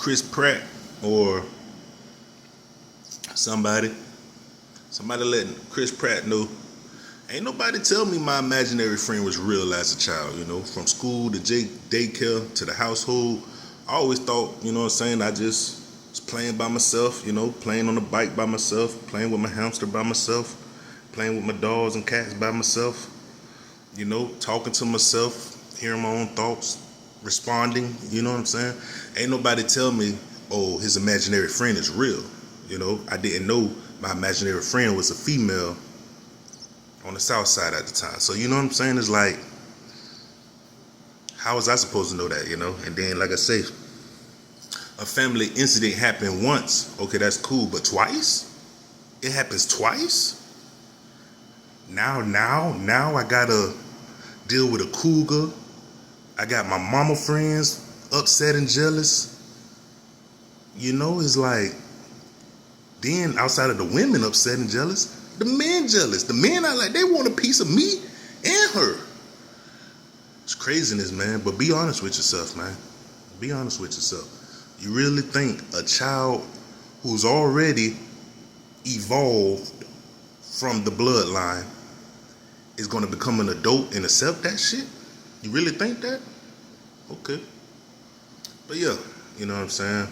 Chris Pratt or somebody let Chris Pratt know. Ain't nobody tell me my imaginary friend was real as a child, from school to daycare to the household. I always thought, I just was playing by myself, playing on the bike by myself, playing with my hamster by myself, playing with my dogs and cats by myself, talking to myself, hearing my own thoughts, responding, Ain't nobody tell me, oh, his imaginary friend is real, I didn't know my imaginary friend was a female on the south side at the time. So it's like, how was I supposed to know that, And then, like I say, a family incident happened once. Okay, that's cool, but twice? It happens twice? Now I gotta deal with a cougar. I got my mama friends upset and jealous. It's like, then outside of the women upset and jealous, the men jealous. The men are like, they want a piece of me and her. It's craziness, man. But be honest with yourself, man. Be honest with yourself. You really think a child who's already evolved from the bloodline is going to become an adult and accept that shit? You really think that? Okay. But yeah, you know what I'm saying?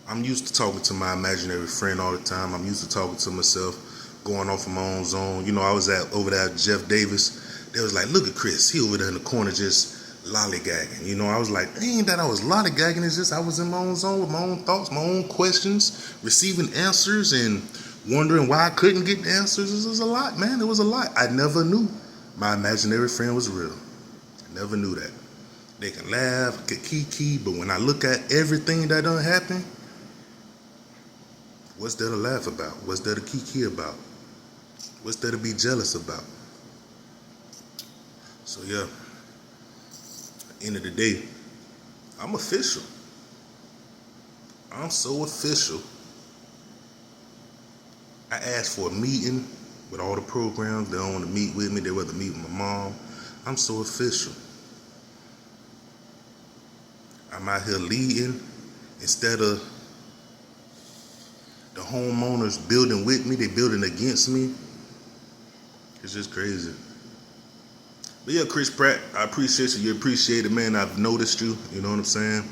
I'm used to talking to my imaginary friend all the time. I'm used to talking to myself, going off of my own zone. I was over there at Jeff Davis. They was like, look at Chris. He over there in the corner just lollygagging. I was like, ain't that I was lollygagging. It's just I was in my own zone with my own thoughts, my own questions, receiving answers and wondering why I couldn't get the answers. It was a lot, man. It was a lot. I never knew my imaginary friend was real. I never knew that. They can laugh, get kiki, but when I look at everything that done happen, what's there to laugh about? What's there to kiki about? What's there to be jealous about? So yeah, at the end of the day, I'm official. I'm so official. I asked for a meeting with all the programs. They don't want to meet with me. They rather meet with my mom. I'm so official. I'm out here leading instead of the homeowners building with me. They building against me. It's just crazy. But yeah, Chris Pratt, I appreciate you. You appreciate it, man. I've noticed you. You know what I'm saying?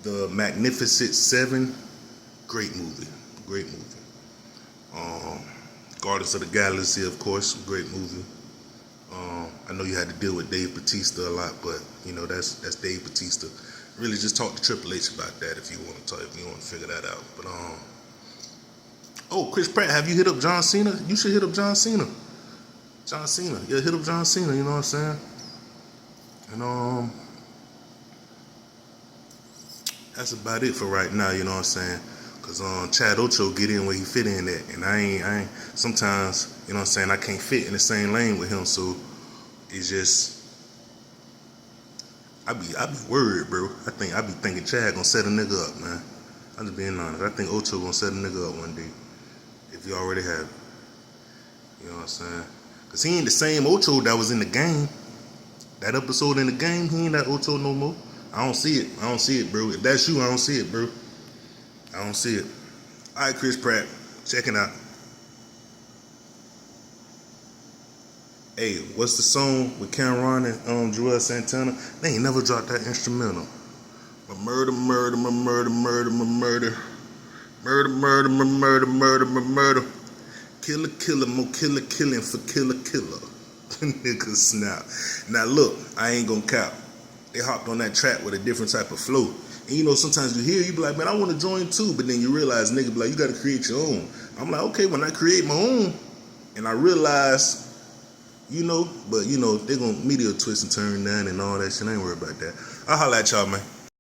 The Magnificent Seven, great movie. Great movie. Guardians of the Galaxy, of course, great movie. I know you had to deal with Dave Bautista a lot, but that's Dave Bautista. Really, just talk to Triple H about that if you want to talk, if you want to figure that out. But Chris Pratt, have you hit up John Cena? You should hit up John Cena. John Cena, yeah, hit up John Cena. You know what I'm saying? And that's about it for right now. You know what I'm saying? Cause Chad Ocho get in where he fit in at, and I ain't. Sometimes, you know what I'm saying, I can't fit in the same lane with him, so it's just. I be worried, bro. I be thinking Chad gonna set a nigga up, man. I'm just being honest. I think Ocho gonna set a nigga up one day, if he already have. You know what I'm saying? Cause he ain't the same Ocho that was in the game. That episode in the game, he ain't that Ocho no more. I don't see it, bro. If that's you, I don't see it, bro. I don't see it. All right, Chris Pratt, check it out. Hey, what's the song with Cameron and Joel Santana? They ain't never dropped that instrumental. My murder, murder, my murder, murder, my murder. Murder, murder, my murder, murder, my murder. Killer, killer, more killer, killing for killer, killer. Nigga snap. Now look, I ain't gonna cap. They hopped on that track with a different type of flow. And sometimes you hear, you be like, man, I want to join too. But then you realize, nigga, be like, you got to create your own. I'm like, okay, when I create my own, and I realize, but they're going to media twist and turn down and all that shit. I ain't worried about that. I'll holler at y'all, man.